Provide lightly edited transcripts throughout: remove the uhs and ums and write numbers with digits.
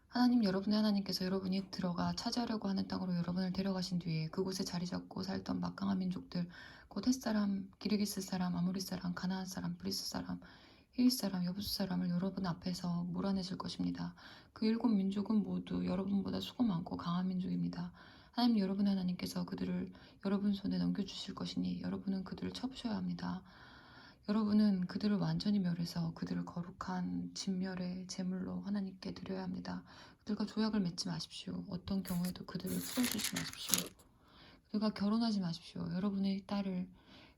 하나님, 여러분의 하나님께서 여러분이 들어가 차지하려고 하는 땅으로 여러분을 데려가신 뒤에 그곳에 자리 잡고 살던 막강한 민족들, 곧 헷사람, 기르기스 사람, 아모리 사람, 가나안 사람, 브리스 사람, 히윗 사람, 여부수 사람을 여러분 앞에서 몰아내실 것입니다. 그 일곱 민족은 모두 여러분보다 수고 많고 강한 민족입니다. 하나님, 여러분의 하나님께서 그들을 여러분 손에 넘겨주실 것이니 여러분은 그들을 쳐부셔야 합니다. 여러분은 그들을 완전히 멸해서 그들을 거룩한 진멸의 제물로 하나님께 드려야 합니다. 그들과 조약을 맺지 마십시오. 어떤 경우에도 그들을 풀어주지 마십시오. 그들과 결혼하지 마십시오. 여러분의 딸을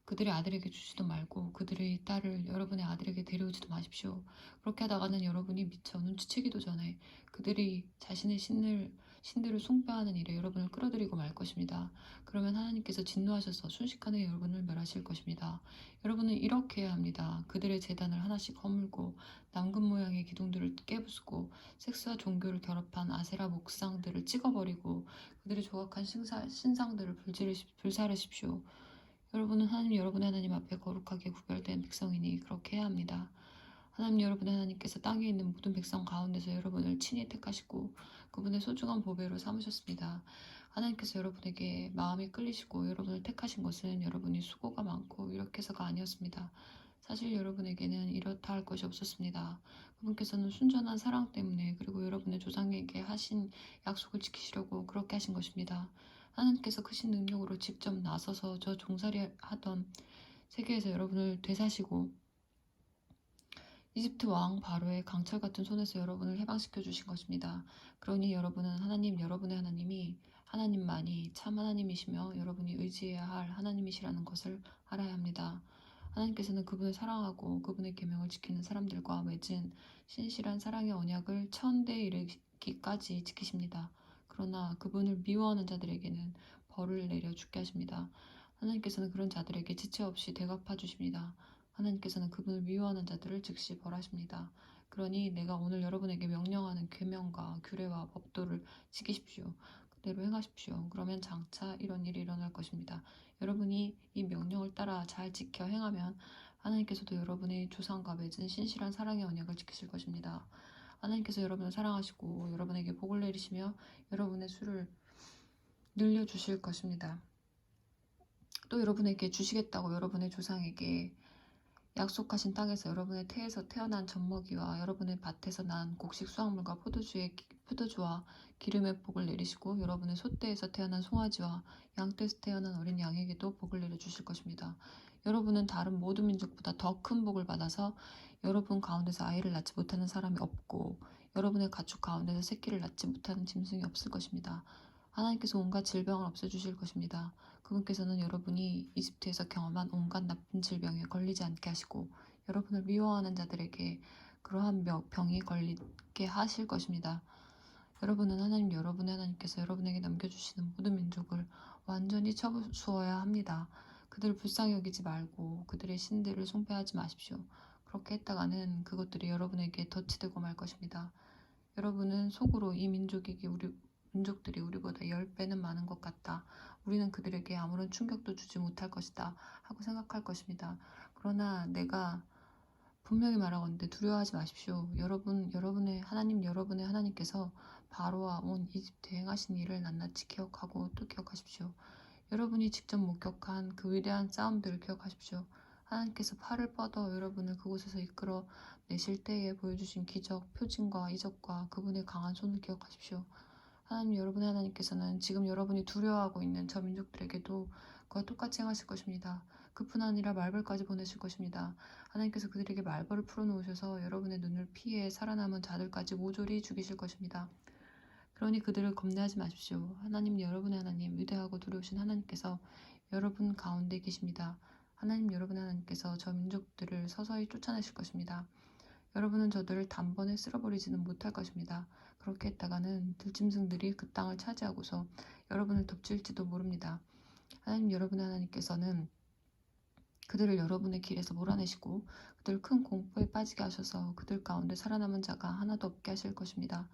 그들의 아들에게 주지도 말고 그들의 딸을 여러분의 아들에게 데려오지도 마십시오. 그렇게 하다가는 여러분이 미처 눈치채기도 전에 그들이 자신의 신들을 숭배하는 일에 여러분을 끌어들이고 말 것입니다. 그러면 하나님께서 진노하셔서 순식간에 여러분을 멸하실 것입니다. 여러분은 이렇게 해야 합니다. 그들의 제단을 하나씩 허물고 남근 모양의 기둥들을 깨부수고 섹스와 종교를 결합한 아세라 목상들을 찍어버리고 그들의 조각한 신상들을 불사르십시오. 여러분은 하나님, 여러분의 하나님 앞에 거룩하게 구별된 백성이니 그렇게 해야 합니다. 하나님, 여러분의 하나님께서 땅에 있는 모든 백성 가운데서 여러분을 친히 택하시고 그분의 소중한 보배로 삼으셨습니다. 하나님께서 여러분에게 마음이 끌리시고 여러분을 택하신 것은 여러분이 수고가 많고 유력해서가 아니었습니다. 사실 여러분에게는 이렇다 할 것이 없었습니다. 그분께서는 순전한 사랑 때문에 그리고 여러분의 조상에게 하신 약속을 지키시려고 그렇게 하신 것입니다. 하나님께서 크신 능력으로 직접 나서서 저 종살이 하던 세계에서 여러분을 되사시고 이집트 왕 바로의 강철 같은 손에서 여러분을 해방시켜 주신 것입니다. 그러니 여러분은 하나님, 여러분의 하나님이 하나님만이 참 하나님이시며 여러분이 의지해야 할 하나님이시라는 것을 알아야 합니다. 하나님께서는 그분을 사랑하고 그분의 계명을 지키는 사람들과 맺은 신실한 사랑의 언약을 천대에 이르기까지 지키십니다. 그러나 그분을 미워하는 자들에게는 벌을 내려 죽게 하십니다. 하나님께서는 그런 자들에게 지체 없이 대갚아 주십니다. 하나님께서는 그분을 미워하는 자들을 즉시 벌하십니다. 그러니 내가 오늘 여러분에게 명령하는 계명과 규례와 법도를 지키십시오. 그대로 행하십시오. 그러면 장차 이런 일이 일어날 것입니다. 여러분이 이 명령을 따라 잘 지켜 행하면 하나님께서도 여러분의 조상과 맺은 신실한 사랑의 언약을 지키실 것입니다. 하나님께서 여러분을 사랑하시고 여러분에게 복을 내리시며 여러분의 수를 늘려주실 것입니다. 또 여러분에게 주시겠다고 여러분의 조상에게 약속하신 땅에서 여러분의 태에서 태어난 젖먹이와 여러분의 밭에서 난 곡식 수확물과 포도주와 기름의 복을 내리시고 여러분의 소떼에서 태어난 송아지와 양떼에서 태어난 어린 양에게도 복을 내려주실 것입니다. 여러분은 다른 모든 민족보다 더 큰 복을 받아서 여러분 가운데서 아이를 낳지 못하는 사람이 없고 여러분의 가축 가운데서 새끼를 낳지 못하는 짐승이 없을 것입니다. 하나님께서 온갖 질병을 없애주실 것입니다. 그분께서는 여러분이 이집트에서 경험한 온갖 나쁜 질병에 걸리지 않게 하시고 여러분을 미워하는 자들에게 그러한 병이 걸리게 하실 것입니다. 여러분은 하나님, 여러분의 하나님께서 여러분에게 남겨주시는 모든 민족을 완전히 쳐부수어야 합니다. 그들을 불쌍히 여기지 말고 그들의 신들을 숭배하지 마십시오. 그렇게 했다가는 그것들이 여러분에게 덫이 되고 말 것입니다. 여러분은 속으로 이 민족들이 우리보다 10배는 많은 것 같다. 우리는 그들에게 아무런 충격도 주지 못할 것이다. 하고 생각할 것입니다. 그러나 내가 분명히 말하건대 두려워하지 마십시오. 여러분의 하나님, 여러분의 하나님께서 바로와 온 이집트에 행하신 일을 낱낱이 기억하고 또 기억하십시오. 여러분이 직접 목격한 그 위대한 싸움들을 기억하십시오. 하나님께서 팔을 뻗어 여러분을 그곳에서 이끌어 내실 때에 보여주신 기적, 표징과 이적과 그분의 강한 손을 기억하십시오. 하나님, 여러분의 하나님께서는 지금 여러분이 두려워하고 있는 저 민족들에게도 그와 똑같이 행하실 것입니다. 그뿐 아니라 말벌까지 보내실 것입니다. 하나님께서 그들에게 말벌을 풀어놓으셔서 여러분의 눈을 피해 살아남은 자들까지 모조리 죽이실 것입니다. 그러니 그들을 겁내하지 마십시오. 하나님, 여러분의 하나님, 위대하고 두려우신 하나님께서 여러분 가운데 계십니다. 하나님, 여러분의 하나님께서 저 민족들을 서서히 쫓아내실 것입니다. 여러분은 저들을 단번에 쓸어버리지는 못할 것입니다. 그렇게 했다가는 들짐승들이 그 땅을 차지하고서 여러분을 덮칠지도 모릅니다. 하나님, 여러분의 하나님께서는 그들을 여러분의 길에서 몰아내시고 그들을 큰 공포에 빠지게 하셔서 그들 가운데 살아남은 자가 하나도 없게 하실 것입니다.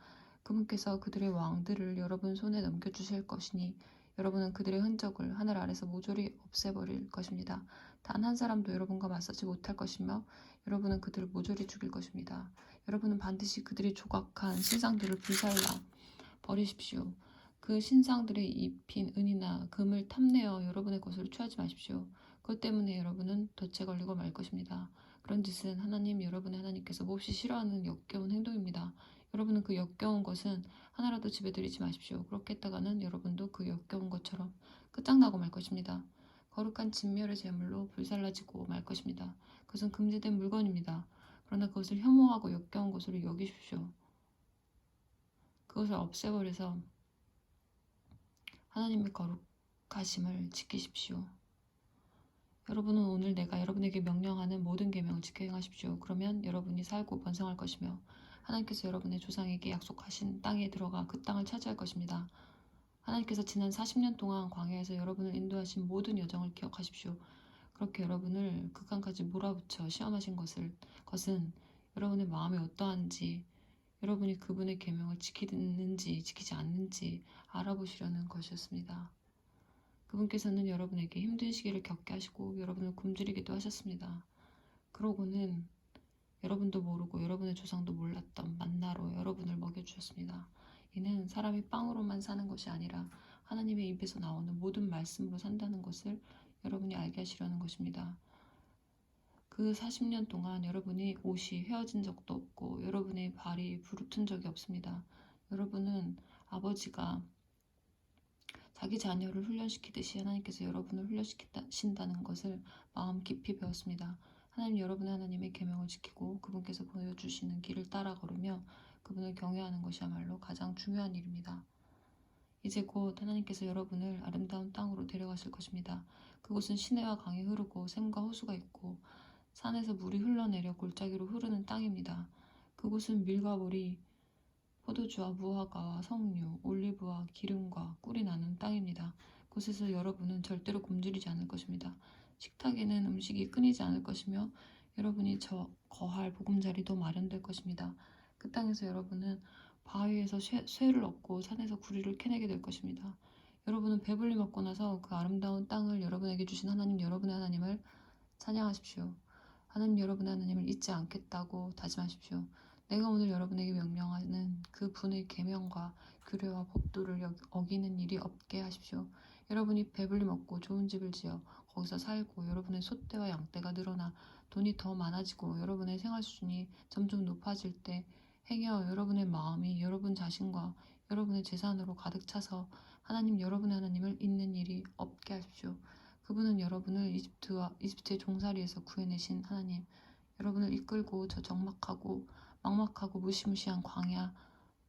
그분께서 그들의 왕들을 여러분 손에 넘겨주실 것이니 여러분은 그들의 흔적을 하늘 아래서 모조리 없애버릴 것입니다. 단 한 사람도 여러분과 맞서지 못할 것이며 여러분은 그들을 모조리 죽일 것입니다. 여러분은 반드시 그들이 조각한 신상들을 불살라 버리십시오. 그 신상들의 입힌 은이나 금을 탐내어 여러분의 것으로 취하지 마십시오. 그것 때문에 여러분은 덫에 걸리고 말 것입니다. 그런 짓은 하나님 여러분의 하나님께서 몹시 싫어하는 역겨운 행동입니다. 여러분은 그 역겨운 것은 하나라도 집에 들이지 마십시오. 그렇게 했다가는 여러분도 그 역겨운 것처럼 끝장나고 말 것입니다. 거룩한 진멸의 제물로 불살라지고 말 것입니다. 그것은 금지된 물건입니다. 그러나 그것을 혐오하고 역겨운 것으로 여기십시오. 그것을 없애버려서 하나님의 거룩하심을 지키십시오. 여러분은 오늘 내가 여러분에게 명령하는 모든 계명을 지켜 행하십시오. 그러면 여러분이 살고 번성할 것이며 하나님께서 여러분의 조상에게 약속하신 땅에 들어가 그 땅을 차지할 것입니다. 하나님께서 지난 40년 동안 광야에서 여러분을 인도하신 모든 여정을 기억하십시오. 그렇게 여러분을 극한까지 몰아붙여 시험하신 것은 여러분의 마음이 어떠한지, 여러분이 그분의 계명을 지키는지 지키지 않는지 알아보시려는 것이었습니다. 그분께서는 여러분에게 힘든 시기를 겪게 하시고 여러분을 굶주리기도 하셨습니다. 그러고는 여러분도 모르고 여러분의 조상도 몰랐던 만나로 여러분을 먹여주셨습니다. 이는 사람이 빵으로만 사는 것이 아니라 하나님의 입에서 나오는 모든 말씀으로 산다는 것을 여러분이 알게 하시려는 것입니다. 그 40년 동안 여러분이 옷이 헤어진 적도 없고 여러분의 발이 부르튼 적이 없습니다. 여러분은 아버지가 자기 자녀를 훈련시키듯이 하나님께서 여러분을 훈련시키신다는 것을 마음 깊이 배웠습니다. 하나님 여러분의 하나님의 계명을 지키고 그분께서 보여주시는 길을 따라 걸으며 그분을 경외하는 것이야말로 가장 중요한 일입니다. 이제 곧 하나님께서 여러분을 아름다운 땅으로 데려가실 것입니다. 그곳은 시내와 강이 흐르고 샘과 호수가 있고 산에서 물이 흘러내려 골짜기로 흐르는 땅입니다. 그곳은 밀과 보리, 포도주와 무화과와 석류, 올리브와 기름과 꿀이 나는 땅입니다. 그곳에서 여러분은 절대로 굶주리지 않을 것입니다. 식탁에는 음식이 끊이지 않을 것이며 여러분이 거할 보금자리도 마련될 것입니다. 그 땅에서 여러분은 바위에서 쇠를 얻고 산에서 구리를 캐내게 될 것입니다. 여러분은 배불리 먹고 나서 그 아름다운 땅을 여러분에게 주신 하나님 여러분의 하나님을 찬양하십시오. 하나님 여러분의 하나님을 잊지 않겠다고 다짐하십시오. 내가 오늘 여러분에게 명령하는 그 분의 계명과 규례와 법도를 어기는 일이 없게 하십시오. 여러분이 배불리 먹고 좋은 집을 지어 거기서 살고 여러분의 소떼와 양떼가 늘어나 돈이 더 많아지고 여러분의 생활 수준이 점점 높아질 때 행여 여러분의 마음이 여러분 자신과 여러분의 재산으로 가득 차서 하나님 여러분의 하나님을 잊는 일이 없게 하십시오. 그분은 여러분을 이집트의 종살이에서 구해내신 하나님, 여러분을 이끌고 저 적막하고 막막하고 무시무시한 광야,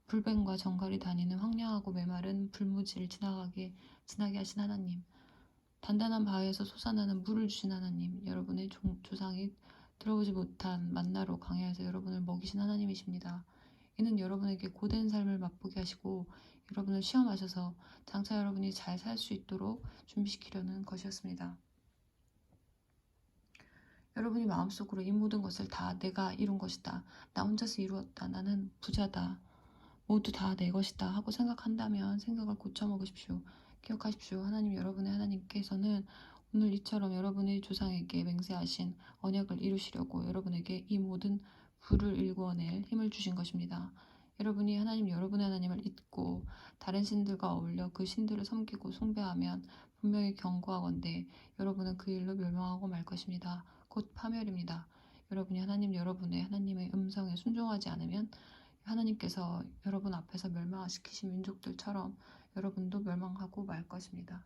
불뱀과 정갈이 다니는 황량하고 메마른 불무지를 지나게 하신 하나님, 단단한 바위에서 솟아나는 물을 주신 하나님, 여러분의 조상이 들어보지 못한 만나로 광야에서 여러분을 먹이신 하나님이십니다. 이는 여러분에게 고된 삶을 맛보게 하시고 여러분을 시험하셔서 장차 여러분이 잘 살 수 있도록 준비시키려는 것이었습니다. 여러분이 마음속으로 이 모든 것을 다 내가 이룬 것이다. 나 혼자서 이루었다. 나는 부자다. 모두 다 내 것이다 하고 생각한다면 생각을 고쳐먹으십시오. 기억하십시오. 하나님 여러분의 하나님께서는 오늘 이처럼 여러분의 조상에게 맹세하신 언약을 이루시려고 여러분에게 이 모든 불을 일구어낼 힘을 주신 것입니다. 여러분이 하나님 여러분의 하나님을 잊고 다른 신들과 어울려 그 신들을 섬기고 숭배하면 분명히 경고하건대 여러분은 그 일로 멸망하고 말 것입니다. 곧 파멸입니다. 여러분이 하나님 여러분의 하나님의 음성에 순종하지 않으면 하나님께서 여러분 앞에서 멸망시키신 민족들처럼 여러분도 멸망하고 말 것입니다.